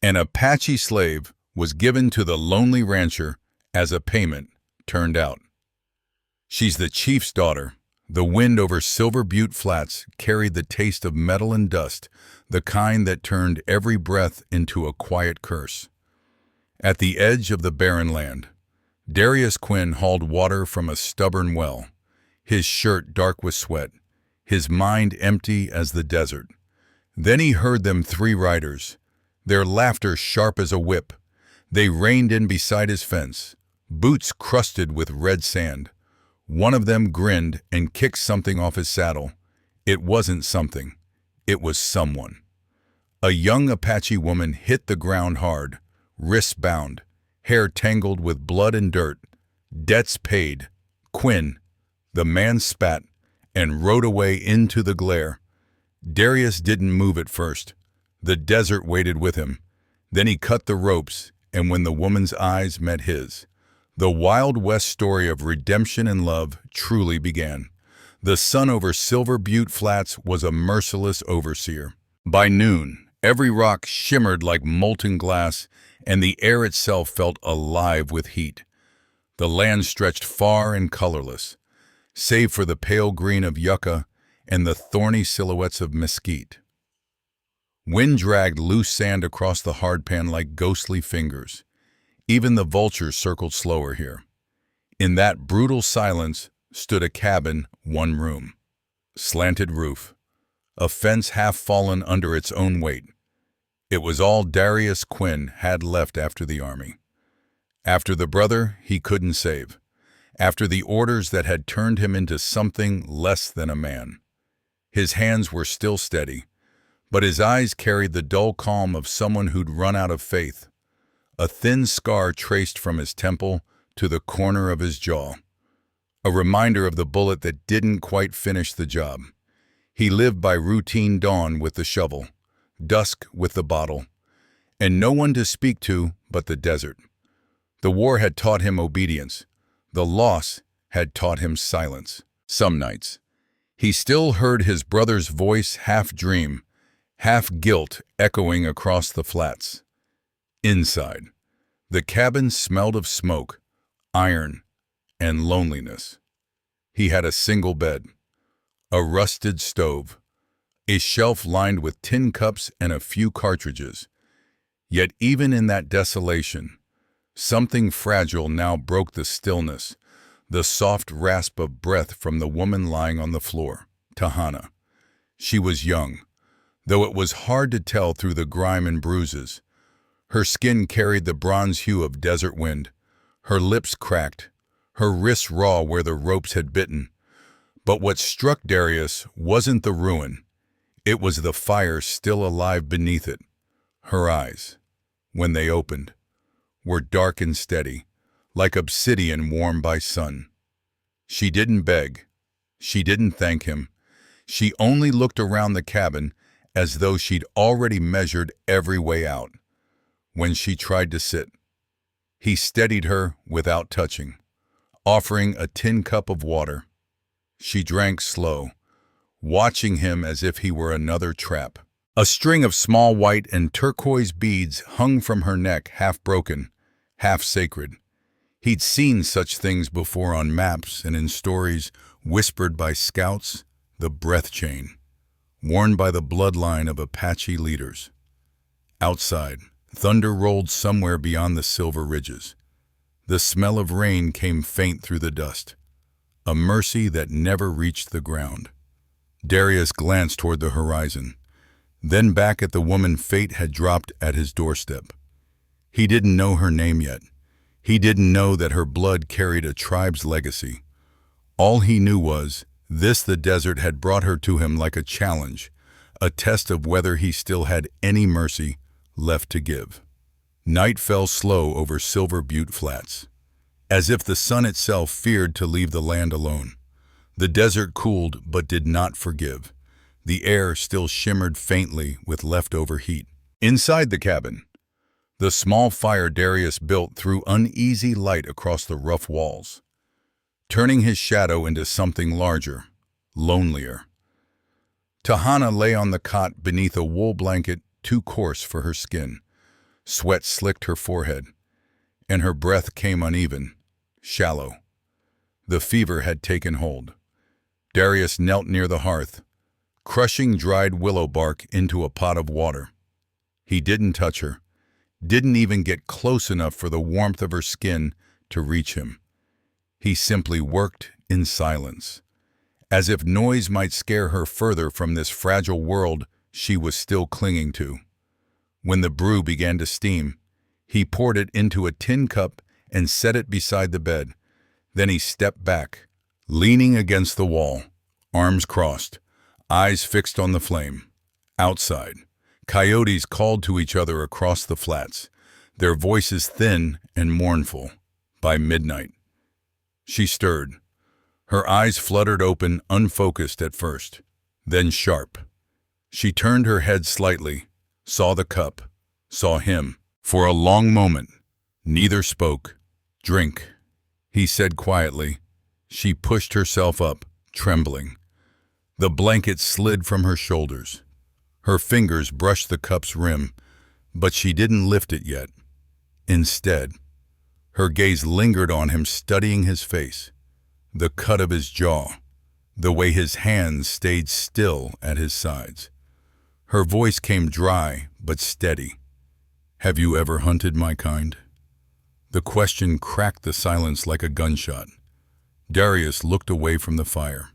An Apache slave was given to the lonely rancher as a payment, turned out. She's the chief's daughter. The wind over Silver Butte Flats carried the taste of metal and dust, the kind that turned every breath into a quiet curse. At the edge of the barren land, Darius Quinn hauled water from a stubborn well, his shirt dark with sweat, his mind empty as the desert. Then he heard them three riders, their laughter sharp as a whip. They reined in beside his fence, boots crusted with red sand. One of them grinned and kicked something off his saddle. It wasn't something. It was someone. A young Apache woman hit the ground hard, wrists bound, hair tangled with blood and dirt. Debts paid. Quinn. The man spat and rode away into the glare. Darius didn't move at first. The desert waited with him. Then he cut the ropes, and when the woman's eyes met his, the Wild West story of redemption and love truly began. The sun over Silver Butte Flats was a merciless overseer. By noon, every rock shimmered like molten glass, and the air itself felt alive with heat. The land stretched far and colorless, save for the pale green of yucca and the thorny silhouettes of mesquite. Wind dragged loose sand across the hardpan like ghostly fingers. Even the vultures circled slower here. In that brutal silence stood a cabin, one room. Slanted roof. A fence half fallen under its own weight. It was all Darius Quinn had left after the army. After the brother he couldn't save. After the orders that had turned him into something less than a man. His hands were still steady, but his eyes carried the dull calm of someone who'd run out of faith. A thin scar traced from his temple to the corner of his jaw. A reminder of the bullet that didn't quite finish the job. He lived by routine: dawn with the shovel, dusk with the bottle, and no one to speak to but the desert. The war had taught him obedience. The loss had taught him silence. Some nights, he still heard his brother's voice, half dream, half guilt, echoing across the flats. Inside, the cabin smelled of smoke, iron, and loneliness. He had a single bed, a rusted stove, a shelf lined with tin cups and a few cartridges. Yet even in that desolation, something fragile now broke the stillness, the soft rasp of breath from the woman lying on the floor, Tahana. She was young, though it was hard to tell through the grime and bruises. Her skin carried the bronze hue of desert wind, her lips cracked, her wrists raw where the ropes had bitten. But what struck Darius wasn't the ruin. It was the fire still alive beneath it. Her eyes, when they opened, were dark and steady, like obsidian warmed by sun. She didn't beg. She didn't thank him. She only looked around the cabin as though she'd already measured every way out. When she tried to sit, he steadied her without touching, offering a tin cup of water. She drank slow, watching him as if he were another trap. A string of small white and turquoise beads hung from her neck, half broken, half sacred. He'd seen such things before on maps and in stories whispered by scouts, the breath chain, worn by the bloodline of Apache leaders. Outside, thunder rolled somewhere beyond the silver ridges. The smell of rain came faint through the dust, a mercy that never reached the ground. Darius glanced toward the horizon, then back at the woman fate had dropped at his doorstep. He didn't know her name yet. He didn't know that her blood carried a tribe's legacy. All he knew was, this the desert had brought her to him like a challenge, a test of whether he still had any mercy left to give. Night fell slow over Silver Butte Flats, as if the sun itself feared to leave the land alone. The desert cooled but did not forgive. The air still shimmered faintly with leftover heat. Inside the cabin, the small fire Darius built threw uneasy light across the rough walls, turning his shadow into something larger, lonelier. Tahana lay on the cot beneath a wool blanket too coarse for her skin. Sweat slicked her forehead, and her breath came uneven, shallow. The fever had taken hold. Darius knelt near the hearth, crushing dried willow bark into a pot of water. He didn't touch her, didn't even get close enough for the warmth of her skin to reach him. He simply worked in silence, as if noise might scare her further from this fragile world she was still clinging to. When the brew began to steam, he poured it into a tin cup and set it beside the bed. Then he stepped back, leaning against the wall, arms crossed, eyes fixed on the flame. Outside, coyotes called to each other across the flats, their voices thin and mournful. By midnight, she stirred. Her eyes fluttered open, unfocused at first, then sharp. She turned her head slightly, saw the cup, saw him. For a long moment, neither spoke. "Drink," he said quietly. She pushed herself up, trembling. The blanket slid from her shoulders. Her fingers brushed the cup's rim, but she didn't lift it yet. Instead, her gaze lingered on him, studying his face, the cut of his jaw, the way his hands stayed still at his sides. Her voice came dry but steady. "Have you ever hunted my kind?" The question cracked the silence like a gunshot. Darius looked away from the fire.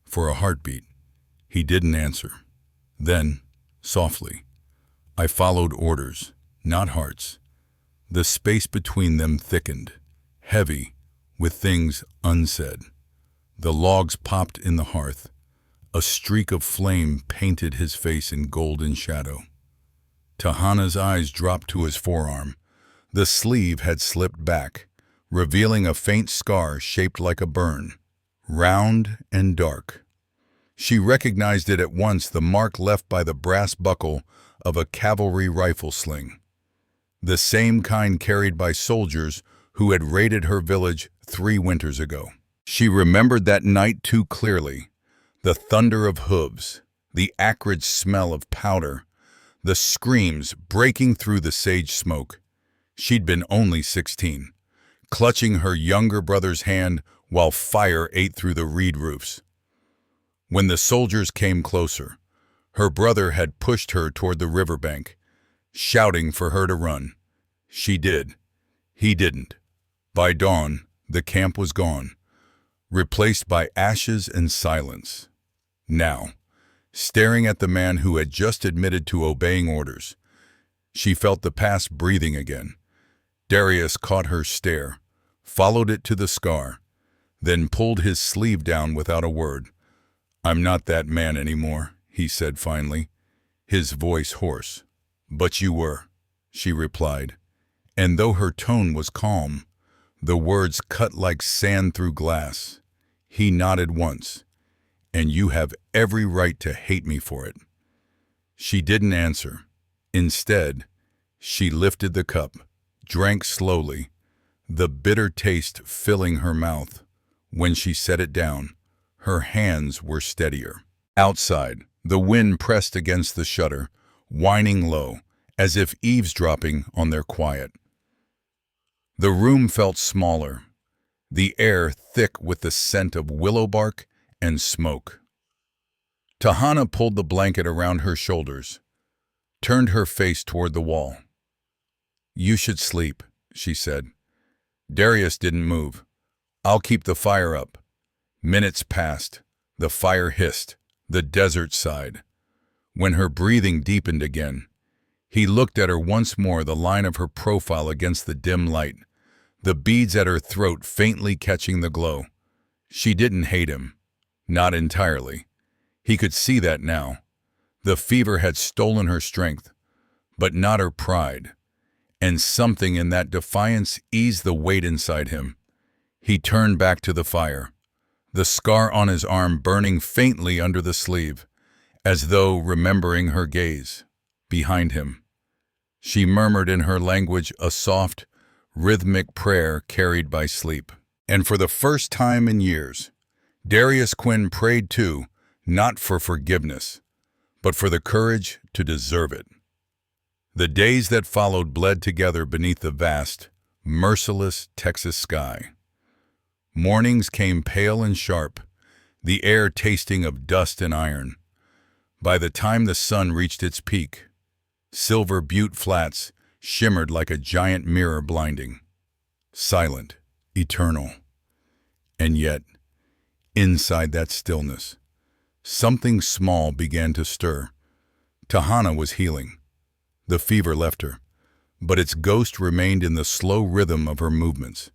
For a heartbeat, he didn't answer. Then, softly, "I followed orders, not hearts." The space between them thickened, heavy with things unsaid. The logs popped in the hearth. A streak of flame painted his face in golden shadow. Tahana's eyes dropped to his forearm. The sleeve had slipped back, revealing a faint scar shaped like a burn, round and dark. She recognized it at once, the mark left by the brass buckle of a cavalry rifle sling. The same kind carried by soldiers who had raided her village 3 winters ago. She remembered that night too clearly. The thunder of hooves, the acrid smell of powder, the screams breaking through the sage smoke. She'd been only 16, clutching her younger brother's hand while fire ate through the reed roofs. When the soldiers came closer, her brother had pushed her toward the riverbank, shouting for her to run. She did. He didn't. By dawn, the camp was gone, replaced by ashes and silence. Now, staring at the man who had just admitted to obeying orders, she felt the past breathing again. Darius caught her stare, followed it to the scar, then pulled his sleeve down without a word. "I'm not that man anymore," he said finally, his voice hoarse. "But you were," she replied, and though her tone was calm, the words cut like sand through glass. He nodded once. "And you have every right to hate me for it." She didn't answer. Instead, she lifted the cup, drank slowly, the bitter taste filling her mouth. When she set it down, her hands were steadier. Outside, the wind pressed against the shutter, whining low, as if eavesdropping on their quiet. The room felt smaller, the air thick with the scent of willow bark and smoke. Tahana pulled the blanket around her shoulders, turned her face toward the wall. "You should sleep," she said. Darius didn't move. "I'll keep the fire up." Minutes passed. The fire hissed. The desert sighed. When her breathing deepened again, he looked at her once more, the line of her profile against the dim light, the beads at her throat faintly catching the glow. She didn't hate him. Not entirely. He could see that now. The fever had stolen her strength, but not her pride. And something in that defiance eased the weight inside him. He turned back to the fire, the scar on his arm burning faintly under the sleeve, as though remembering her gaze. Behind him, she murmured in her language a soft, rhythmic prayer carried by sleep. And for the first time in years, Darius Quinn prayed too, not for forgiveness, but for the courage to deserve it. The days that followed bled together beneath the vast, merciless Texas sky. Mornings came pale and sharp, the air tasting of dust and iron. By the time the sun reached its peak, Silver Butte Flats shimmered like a giant mirror blinding. Silent, eternal. And yet, inside that stillness, something small began to stir. Tahana was healing. The fever left her, but its ghost remained in the slow rhythm of her movements.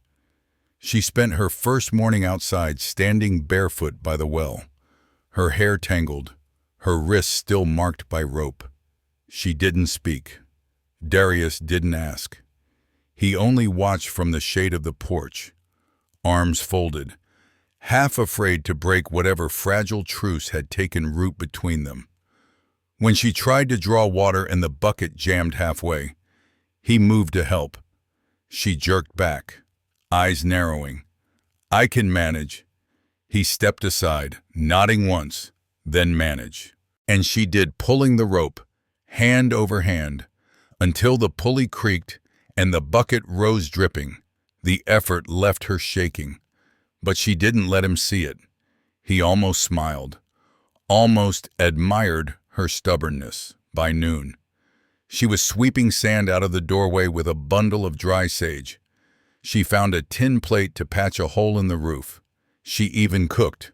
She spent her first morning outside standing barefoot by the well, her hair tangled, her wrists still marked by rope. She didn't speak. Darius didn't ask. He only watched from the shade of the porch, arms folded, half afraid to break whatever fragile truce had taken root between them. When she tried to draw water and the bucket jammed halfway, he moved to help. She jerked back, eyes narrowing. "I can manage." He stepped aside, nodding once, then manage. And she did, pulling the rope, hand over hand, until the pulley creaked and the bucket rose dripping. The effort left her shaking, but she didn't let him see it. He almost smiled, almost admired her stubbornness. By noon, she was sweeping sand out of the doorway with a bundle of dry sage. She found a tin plate to patch a hole in the roof. She even cooked,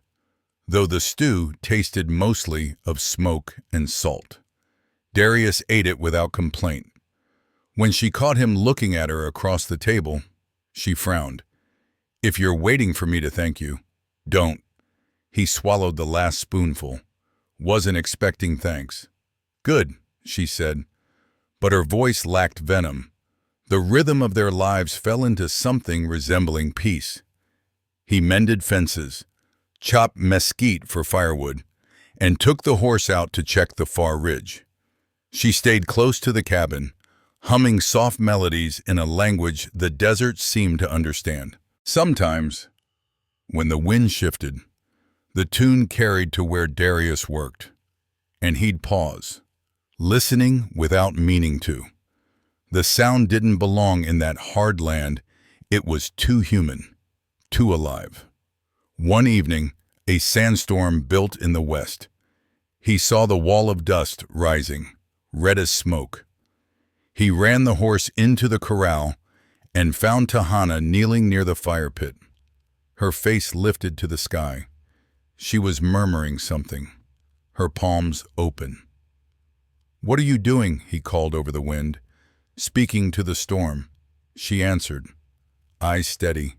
though the stew tasted mostly of smoke and salt. Darius ate it without complaint. When she caught him looking at her across the table, she frowned. "If you're waiting for me to thank you, don't." He swallowed the last spoonful. "Wasn't expecting thanks." "Good," she said, but her voice lacked venom. The rhythm of their lives fell into something resembling peace. He mended fences, chopped mesquite for firewood, and took the horse out to check the far ridge. She stayed close to the cabin, humming soft melodies in a language the desert seemed to understand. Sometimes, when the wind shifted, the tune carried to where Darius worked, and he'd pause, listening without meaning to. The sound didn't belong in that hard land. It was too human, too alive. One evening, a sandstorm built in the west. He saw the wall of dust rising, red as smoke. He ran the horse into the corral and found Tahana kneeling near the fire pit. Her face lifted to the sky. She was murmuring something, her palms open. "What are you doing?" he called over the wind, speaking to the storm. She answered, eyes steady.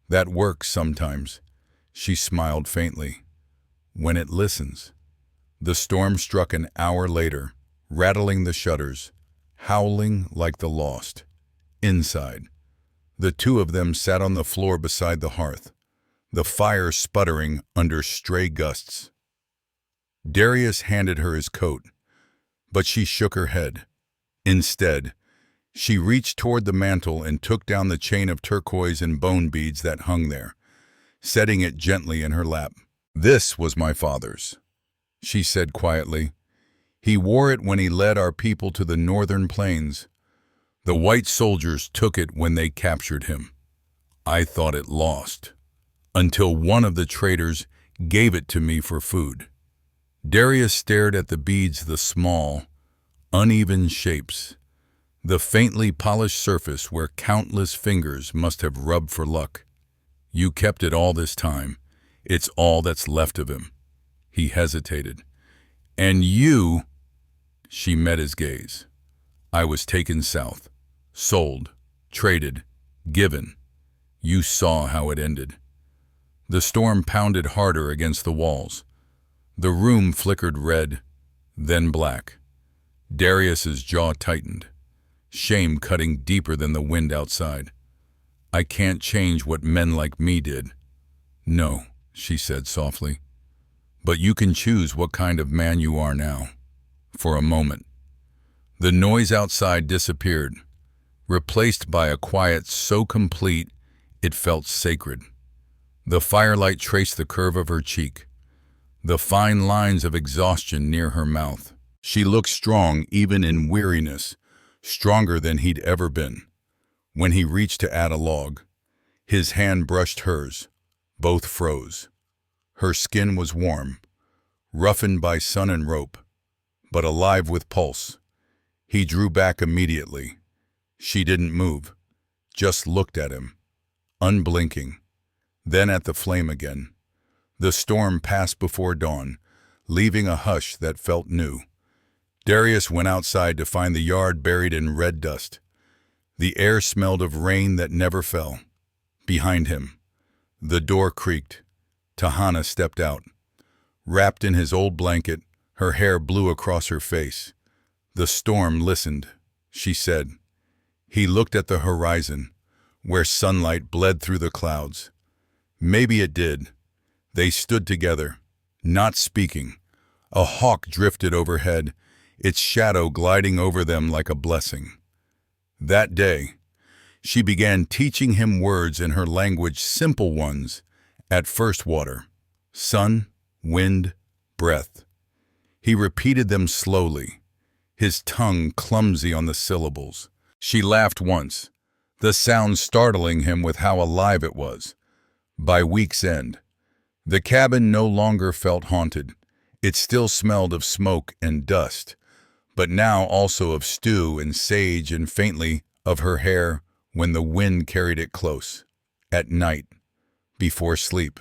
"That works sometimes." She smiled faintly. "When it listens." The storm struck an hour later, rattling the shutters, howling like the lost. Inside, the two of them sat on the floor beside the hearth, the fire sputtering under stray gusts. Darius handed her his coat, but she shook her head. Instead, she reached toward the mantel and took down the chain of turquoise and bone beads that hung there, setting it gently in her lap. "This was my father's," she said quietly. "He wore it when he led our people to the northern plains. The white soldiers took it when they captured him. I thought it lost, until one of the traders gave it to me for food." Darius stared at the beads, the small, uneven shapes, the faintly polished surface where countless fingers must have rubbed for luck. "You kept it all this time. It's all that's left of him." He hesitated. "And you—" She met his gaze. "I was taken south, sold, traded, given. You saw how it ended." The storm pounded harder against the walls. The room flickered red, then black. Darius's jaw tightened, shame cutting deeper than the wind outside. "I can't change what men like me did." "No," she said softly, "but you can choose what kind of man you are now." For a moment, the noise outside disappeared, replaced by a quiet so complete it felt sacred. The firelight traced the curve of her cheek, the fine lines of exhaustion near her mouth. She looked strong even in weariness, stronger than he'd ever been. When he reached to add a log, his hand brushed hers. Both froze. Her skin was warm, roughened by sun and rope, but alive with pulse. He drew back immediately. She didn't move, just looked at him, unblinking. Then at the flame again. The storm passed before dawn, leaving a hush that felt new. Darius went outside to find the yard buried in red dust. The air smelled of rain that never fell. Behind him, the door creaked. Tahana stepped out. Wrapped in his old blanket, her hair blew across her face. The storm listened, she said. He looked at the horizon, where sunlight bled through the clouds. Maybe it did. They stood together, not speaking. A hawk drifted overhead, its shadow gliding over them like a blessing. That day, she began teaching him words in her language, simple ones. At first, water, sun, wind, breath. He repeated them slowly, his tongue clumsy on the syllables. She laughed once, the sound startling him with how alive it was. By week's end, the cabin no longer felt haunted. It still smelled of smoke and dust, but now also of stew and sage and faintly of her hair when the wind carried it close. At night, before sleep,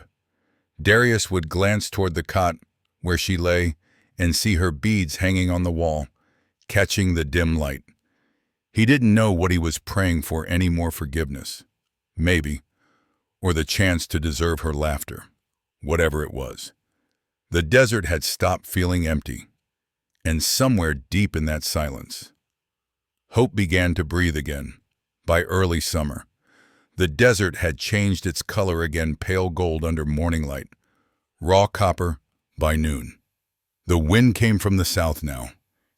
Darius would glance toward the cot where she lay and see her beads hanging on the wall, catching the dim light. He didn't know what he was praying for, any more forgiveness, maybe, or the chance to deserve her laughter, whatever it was. The desert had stopped feeling empty, and somewhere deep in that silence, hope began to breathe again. By early summer, the desert had changed its color again, pale gold under morning light, raw copper by noon. The wind came from the south now,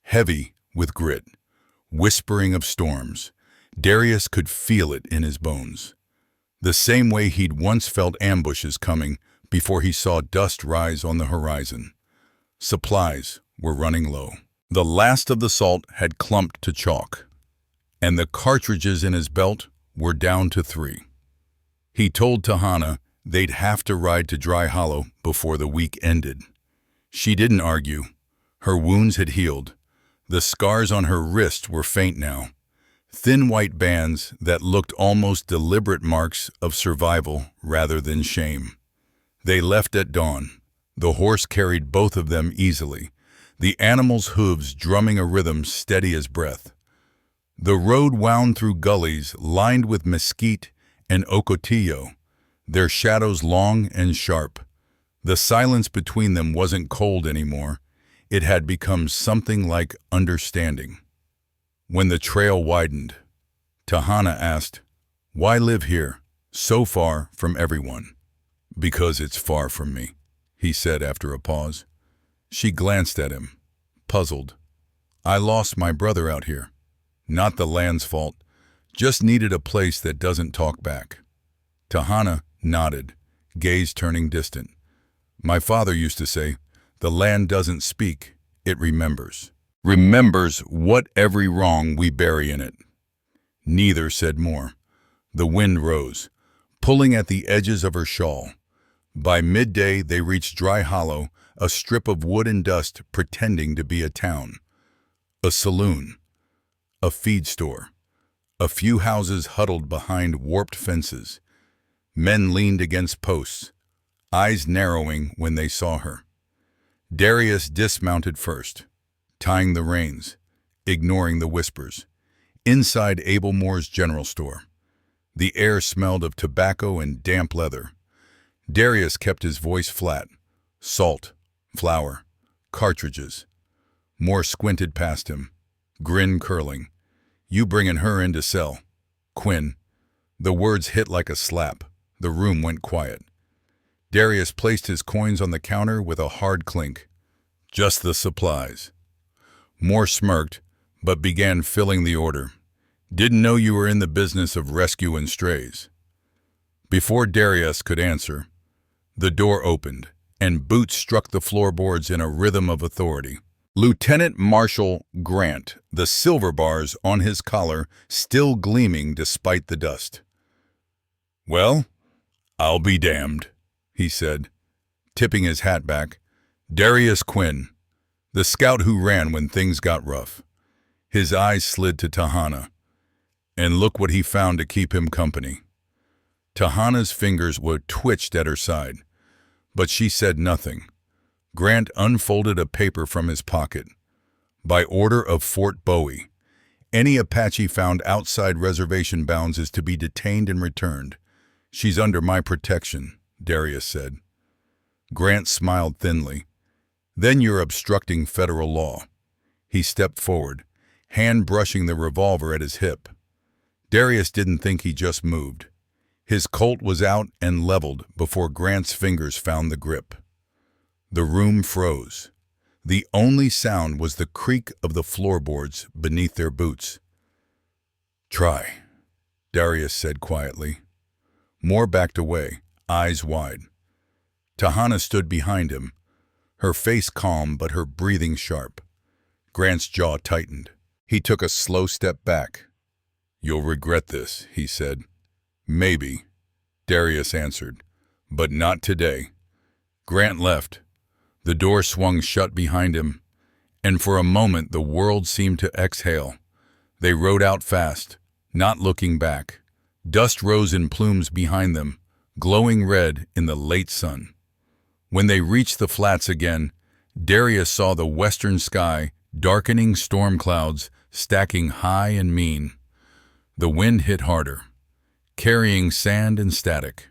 heavy with grit, whispering of storms. Darius could feel it in his bones, the same way he'd once felt ambushes coming before he saw dust rise on the horizon. Supplies were running low. The last of the salt had clumped to chalk, and the cartridges in his belt were down to 3. He told Tahana they'd have to ride to Dry Hollow before the week ended. She didn't argue. Her wounds had healed. The scars on her wrist were faint now, thin white bands that looked almost deliberate marks of survival rather than shame. They left at dawn. The horse carried both of them easily, the animal's hooves drumming a rhythm steady as breath. The road wound through gullies lined with mesquite and ocotillo, their shadows long and sharp. The silence between them wasn't cold anymore. It had become something like understanding. When the trail widened, Tahana asked, "Why live here, so far from everyone?" "Because it's far from me," he said after a pause. She glanced at him, puzzled. "I lost my brother out here. Not the land's fault, just needed a place that doesn't talk back." Tahana nodded, gaze turning distant. "My father used to say, the land doesn't speak, it remembers. Remembers what every wrong we bury in it." Neither said more. The wind rose, pulling at the edges of her shawl. By midday they reached Dry Hollow, a strip of wood and dust pretending to be a town. A saloon, a feed store, a few houses huddled behind warped fences. Men leaned against posts, eyes narrowing when they saw her. Darius dismounted first, tying the reins, ignoring the whispers. Inside Abel Moore's general store, the air smelled of tobacco and damp leather. Darius kept his voice flat. Salt, flour, cartridges. Moore squinted past him, grin curling. "You bringin' her in to sell, Quinn." The words hit like a slap. The room went quiet. Darius placed his coins on the counter with a hard clink. "Just the supplies." Moore smirked, but began filling the order. "Didn't know you were in the business of rescuing strays." Before Darius could answer, the door opened, and boots struck the floorboards in a rhythm of authority. Lieutenant Marshal Grant, the silver bars on his collar still gleaming despite the dust. "Well, I'll be damned," he said, tipping his hat back. "Darius Quinn, the scout who ran when things got rough." His eyes slid to Tahana. "And look what he found to keep him company." Tahana's fingers were twitched at her side, but she said nothing. Grant unfolded a paper from his pocket. "By order of Fort Bowie, any Apache found outside reservation bounds is to be detained and returned. She's under my protection," Darius said. Grant smiled thinly. "Then you're obstructing federal law." He stepped forward, hand brushing the revolver at his hip. Darius didn't think he just moved. His Colt was out and leveled before Grant's fingers found the grip. The room froze. The only sound was the creak of the floorboards beneath their boots. "Try," Darius said quietly. Moore backed away, eyes wide. Tahana stood behind him, her face calm but her breathing sharp. Grant's jaw tightened. He took a slow step back. "You'll regret this," he said. "Maybe," Darius answered, "but not today." Grant left. The door swung shut behind him, and for a moment the world seemed to exhale. They rode out fast, not looking back. Dust rose in plumes behind them, glowing red in the late sun. When they reached the flats again, Darius saw the western sky, darkening storm clouds, stacking high and mean. The wind hit harder, carrying sand and static.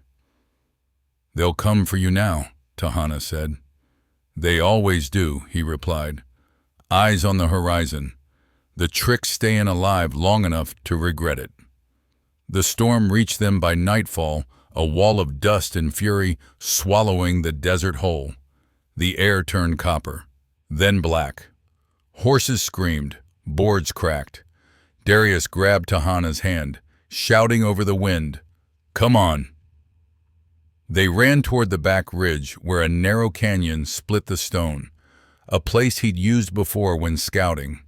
"They'll come for you now," Tahana said. "They always do," he replied, eyes on the horizon, the trick staying alive long enough to regret it. The storm reached them by nightfall, a wall of dust and fury swallowing the desert whole. The air turned copper, then black. Horses screamed, boards cracked. Darius grabbed Tahana's hand, shouting over the wind, "Come on!" They ran toward the back ridge where a narrow canyon split the stone, a place he'd used before when scouting.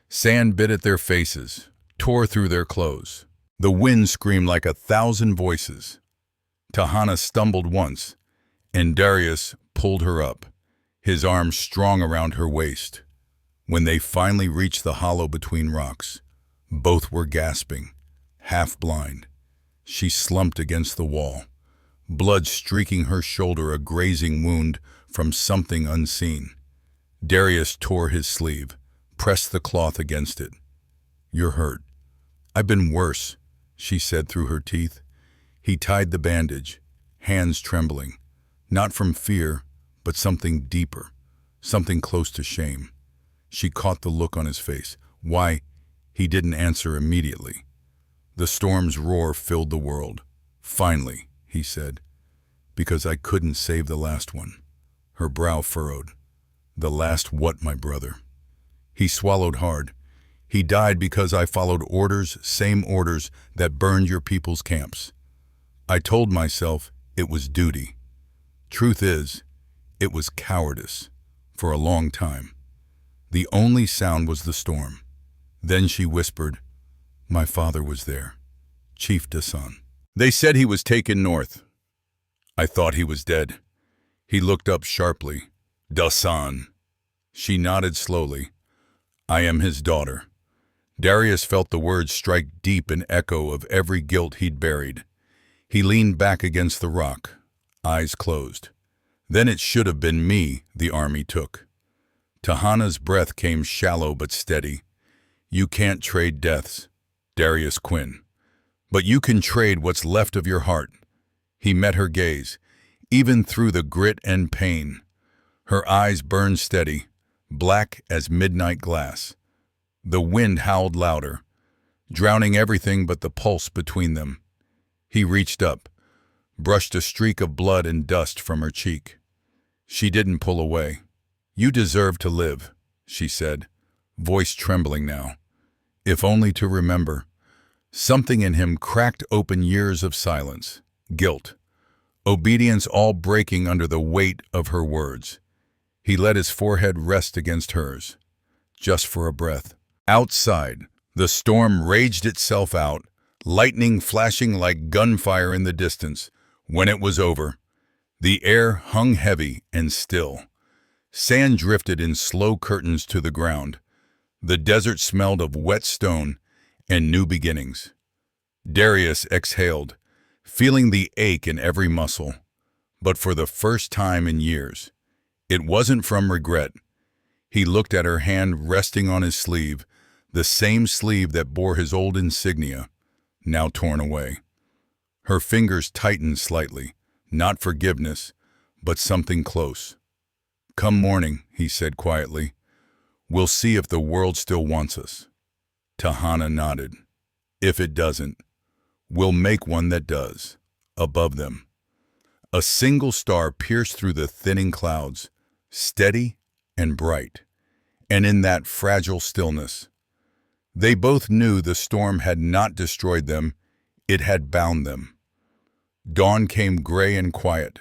Sand bit at their faces, tore through their clothes. The wind screamed like 1,000 voices. Tahana stumbled once, and Darius pulled her up, his arms strong around her waist. When they finally reached the hollow between rocks, both were gasping, half blind. She slumped against the wall, blood streaking her shoulder, a grazing wound from something unseen. Darius tore his sleeve, pressed the cloth against it. "You're hurt." "I've been worse," she said through her teeth. He tied the bandage, hands trembling, not from fear, but something deeper, something close to shame. She caught the look on his face. "Why?" He didn't answer immediately. The storm's roar filled the world. "Finally," he said, "because I couldn't save the last one." Her brow furrowed. "The last what, my brother?" He swallowed hard. "He died because I followed orders, same orders that burned your people's camps. I told myself it was duty. Truth is, it was cowardice, for a long time." The only sound was the storm. Then she whispered, "My father was there, Chief Dasan. They said he was taken north. I thought he was dead." He looked up sharply. "Dasan." She nodded slowly. "I am his daughter." Darius felt the words strike deep in echo of every guilt he'd buried. He leaned back against the rock, eyes closed. "Then it should have been me the army took." Tahana's breath came shallow but steady. "You can't trade deaths, Darius Quinn. But you can trade what's left of your heart." He met her gaze, even through the grit and pain. Her eyes burned steady, black as midnight glass. The wind howled louder, drowning everything but the pulse between them. He reached up, brushed a streak of blood and dust from her cheek. She didn't pull away. "You deserve to live," she said, voice trembling now. "If only to remember." Something in him cracked open years of silence, guilt, obedience all breaking under the weight of her words. He let his forehead rest against hers, just for a breath. Outside, the storm raged itself out, lightning flashing like gunfire in the distance. When it was over, the air hung heavy and still. Sand drifted in slow curtains to the ground. The desert smelled of wet stone and new beginnings. Darius exhaled, feeling the ache in every muscle. But for the first time in years, it wasn't from regret. He looked at her hand resting on his sleeve, the same sleeve that bore his old insignia, now torn away. Her fingers tightened slightly, not forgiveness, but something close. "Come morning," he said quietly. "We'll see if the world still wants us." Tahana nodded. "If it doesn't, we'll make one that does." Above them, a single star pierced through the thinning clouds, steady and bright. And in that fragile stillness, they both knew the storm had not destroyed them, it had bound them. Dawn came gray and quiet,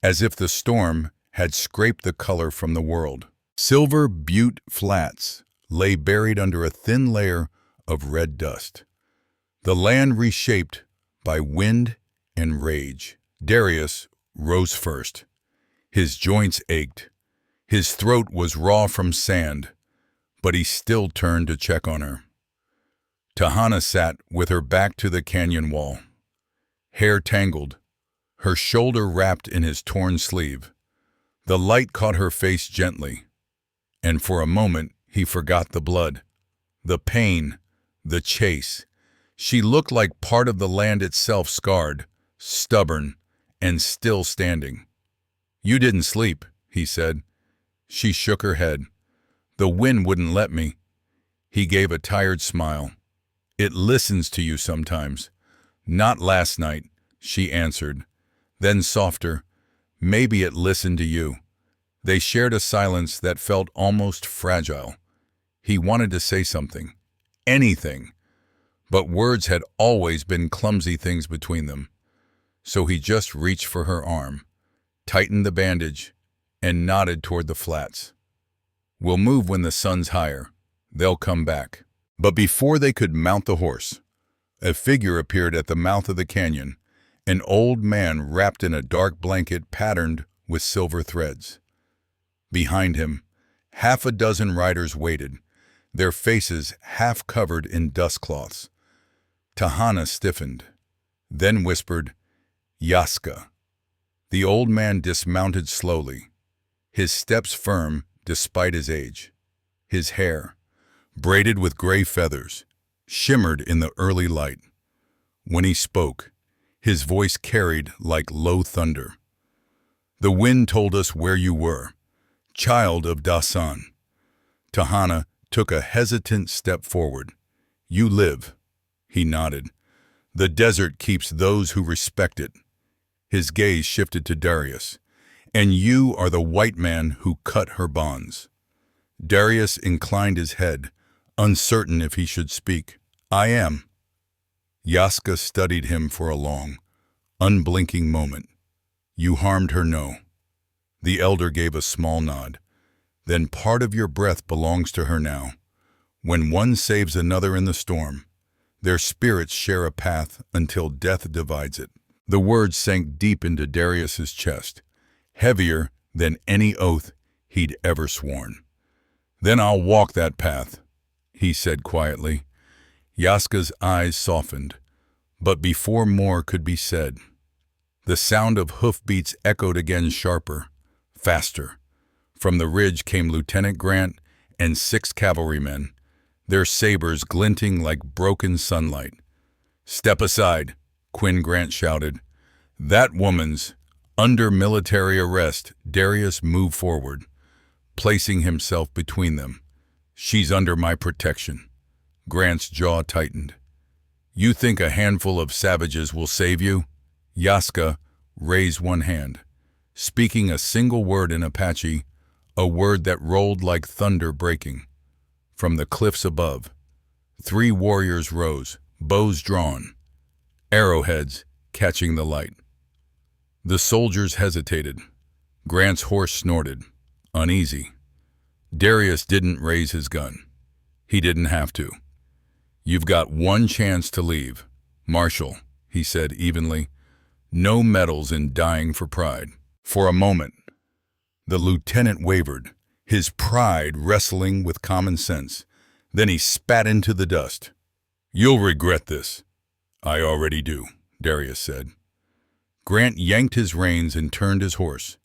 as if the storm had scraped the color from the world. Silver Butte Flats lay buried under a thin layer of red dust, the land reshaped by wind and rage. Darius rose first. His joints ached. His throat was raw from sand, but he still turned to check on her. Tahana sat with her back to the canyon wall, hair tangled, her shoulder wrapped in his torn sleeve. The light caught her face gently, and for a moment he forgot the blood, the pain, the chase. She looked like part of the land itself, scarred, stubborn, and still standing. "You didn't sleep," he said. She shook her head. "The wind wouldn't let me." He gave a tired smile. "It listens to you sometimes." "Not last night," she answered. Then softer, "Maybe it listened to you." They shared a silence that felt almost fragile. He wanted to say something, anything, but words had always been clumsy things between them. So he just reached for her arm, tightened the bandage, and nodded toward the flats. "We'll move when the sun's higher. They'll come back." But before they could mount the horse, a figure appeared at the mouth of the canyon, an old man wrapped in a dark blanket patterned with silver threads. Behind him, half a dozen riders waited, their faces half covered in dust cloths. Tahana stiffened, then whispered, "Yaska." The old man dismounted slowly, his steps firm despite his age. His hair, braided with gray feathers, shimmered in the early light. When he spoke, his voice carried like low thunder. "The wind told us where you were, child of Dasan." Tahana took a hesitant step forward. "You live." He nodded. "The desert keeps those who respect it." His gaze shifted to Darius. "And you are the white man who cut her bonds." Darius inclined his head, uncertain if he should speak. "I am." Yaska studied him for a long, unblinking moment. "You harmed her, no." The elder gave a small nod. "Then part of your breath belongs to her now. When one saves another in the storm, their spirits share a path until death divides it." The words sank deep into Darius's chest, heavier than any oath he'd ever sworn. "Then I'll walk that path," he said quietly. Yaska's eyes softened, but before more could be said, the sound of hoofbeats echoed again, sharper, faster. From the ridge came Lieutenant Grant and 6 cavalrymen, their sabers glinting like broken sunlight. "Step aside," Quinn Grant shouted. "That woman's under military arrest." Darius moved forward, placing himself between them. "She's under my protection." Grant's jaw tightened. "You think a handful of savages will save you?" Yaska raised one hand, speaking a single word in Apache, a word that rolled like thunder breaking. From the cliffs above, 3 warriors rose, bows drawn, arrowheads catching the light. The soldiers hesitated. Grant's horse snorted, uneasy. Darius didn't raise his gun. He didn't have to. "You've got one chance to leave, Marshal," he said evenly. "No medals in dying for pride." For a moment, the lieutenant wavered, his pride wrestling with common sense. Then he spat into the dust. "You'll regret this." "I already do," Darius said. Grant yanked his reins and turned his horse.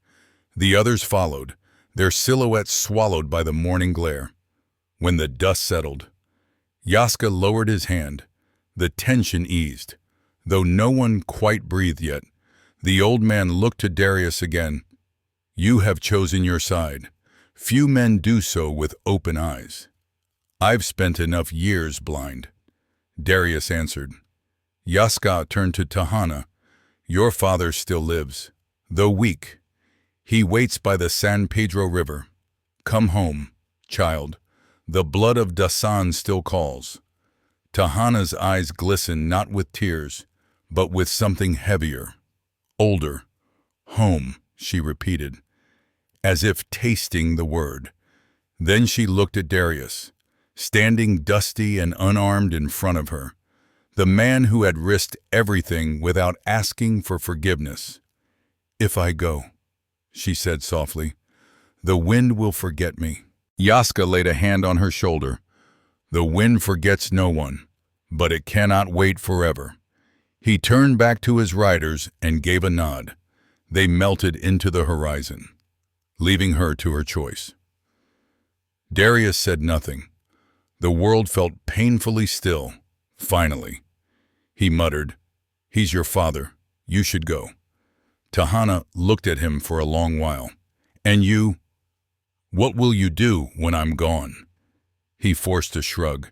The others followed, their silhouettes swallowed by the morning glare. When the dust settled, Yaska lowered his hand. The tension eased. Though no one quite breathed yet, the old man looked to Darius again. "You have chosen your side. Few men do so with open eyes." "I've spent enough years blind," Darius answered. Yaska turned to Tahana. "Your father still lives, though weak. He waits by the San Pedro River. Come home, child. The blood of Dasan still calls." Tahana's eyes glistened not with tears, but with something heavier. "Older. Home," she repeated, as if tasting the word. Then she looked at Darius, standing dusty and unarmed in front of her, the man who had risked everything without asking for forgiveness. "If I go," she said softly, "the wind will forget me." Yaska laid a hand on her shoulder. "The wind forgets no one, but it cannot wait forever." He turned back to his riders and gave a nod. They melted into the horizon, leaving her to her choice. Darius said nothing. The world felt painfully still, finally. He muttered, "He's your father. You should go." Tahana looked at him for a long while. "And you? What will you do when I'm gone?" He forced a shrug.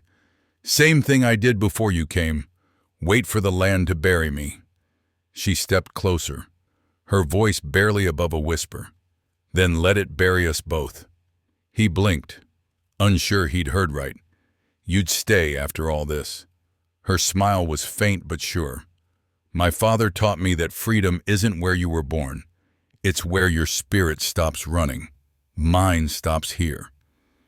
"Same thing I did before you came. Wait for the land to bury me." She stepped closer, her voice barely above a whisper. "Then let it bury us both." He blinked, unsure he'd heard right. "You'd stay after all this." Her smile was faint but sure. "My father taught me that freedom isn't where you were born. It's where your spirit stops running. Mine stops here."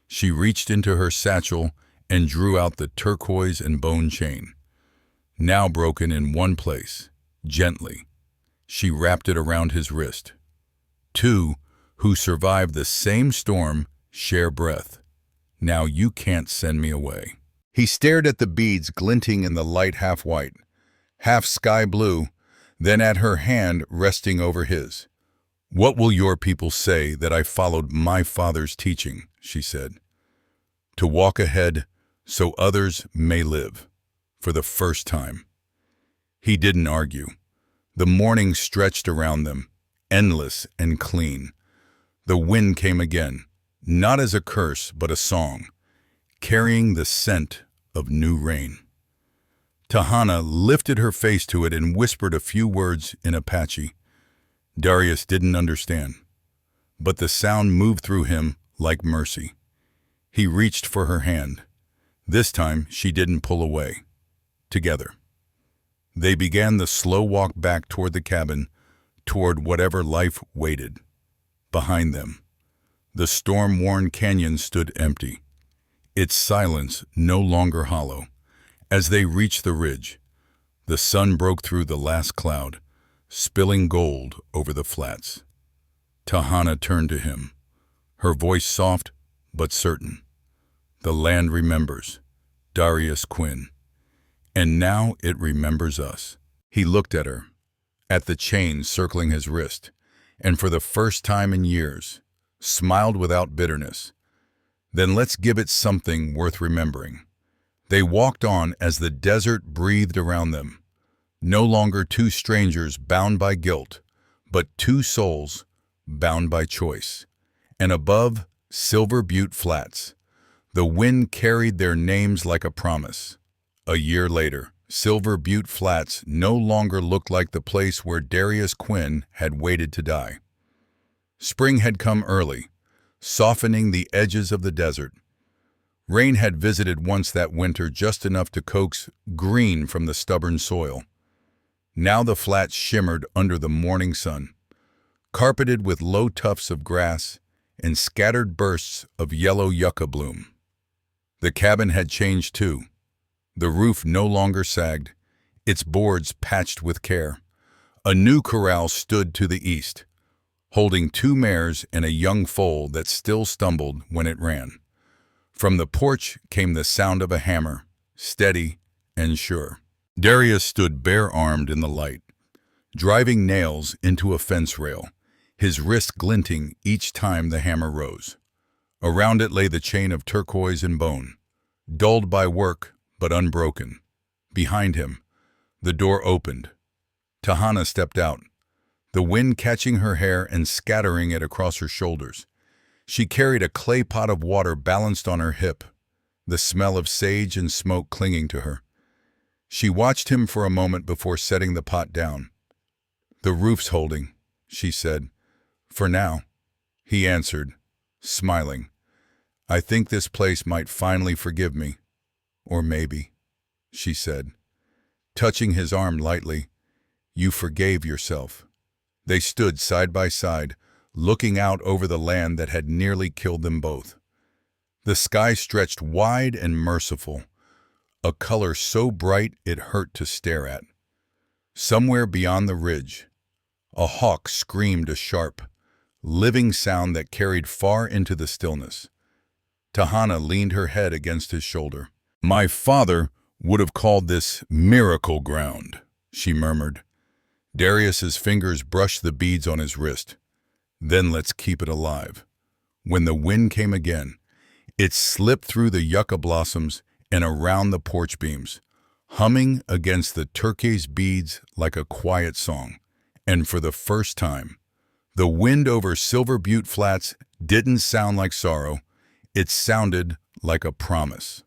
She reached into her satchel and drew out the turquoise and bone chain. Now broken in one place, gently, she wrapped it around his wrist. "Two who survived the same storm share breath. Now you can't send me away." He stared at the beads glinting in the light, half white, half sky blue, then at her hand resting over his. "What will your people say that I followed my father's teaching?" she said. "To walk ahead so others may live, for the first time." He didn't argue. The morning stretched around them, endless and clean. The wind came again, not as a curse but a song, carrying the scent of new rain. Tahana lifted her face to it and whispered a few words in Apache. Darius didn't understand, but the sound moved through him like mercy. He reached for her hand. This time she didn't pull away. Together, they began the slow walk back toward the cabin, toward whatever life waited. Behind them, the storm-worn canyon stood empty, its silence no longer hollow. As they reached the ridge, the sun broke through the last cloud, spilling gold over the flats. Tahana turned to him, her voice soft but certain. "The land remembers, Darius Quinn. And now it remembers us." He looked at her, at the chain circling his wrist, and for the first time in years, smiled without bitterness. "Then let's give it something worth remembering." They walked on as the desert breathed around them, no longer two strangers bound by guilt, but two souls bound by choice. And above Silver Butte Flats, the wind carried their names like a promise. A year later, Silver Butte Flats no longer looked like the place where Darius Quinn had waited to die. Spring had come early, softening the edges of the desert. Rain had visited once that winter, just enough to coax green from the stubborn soil. Now the flats shimmered under the morning sun, carpeted with low tufts of grass and scattered bursts of yellow yucca bloom. The cabin had changed too. The roof no longer sagged, its boards patched with care. A new corral stood to the east, holding 2 mares and a young foal that still stumbled when it ran. From the porch came the sound of a hammer, steady and sure. Darius stood bare-armed in the light, driving nails into a fence rail, his wrist glinting each time the hammer rose. Around it lay the chain of turquoise and bone, dulled by work but unbroken. Behind him, the door opened. Tahana stepped out, the wind catching her hair and scattering it across her shoulders. She carried a clay pot of water balanced on her hip, the smell of sage and smoke clinging to her. She watched him for a moment before setting the pot down. "The roof's holding," she said. "For now," he answered, smiling. "I think this place might finally forgive me. Or maybe," she said, touching his arm lightly, "you forgave yourself." They stood side by side, looking out over the land that had nearly killed them both. The sky stretched wide and merciful, a color so bright it hurt to stare at. Somewhere beyond the ridge, a hawk screamed a sharp, living sound that carried far into the stillness. Tahana leaned her head against his shoulder. "My father would have called this miracle ground," she murmured. Darius's fingers brushed the beads on his wrist. "Then let's keep it alive." When the wind came again, it slipped through the yucca blossoms and around the porch beams, humming against the turquoise beads like a quiet song. And for the first time, the wind over Silver Butte Flats didn't sound like sorrow, it sounded like a promise.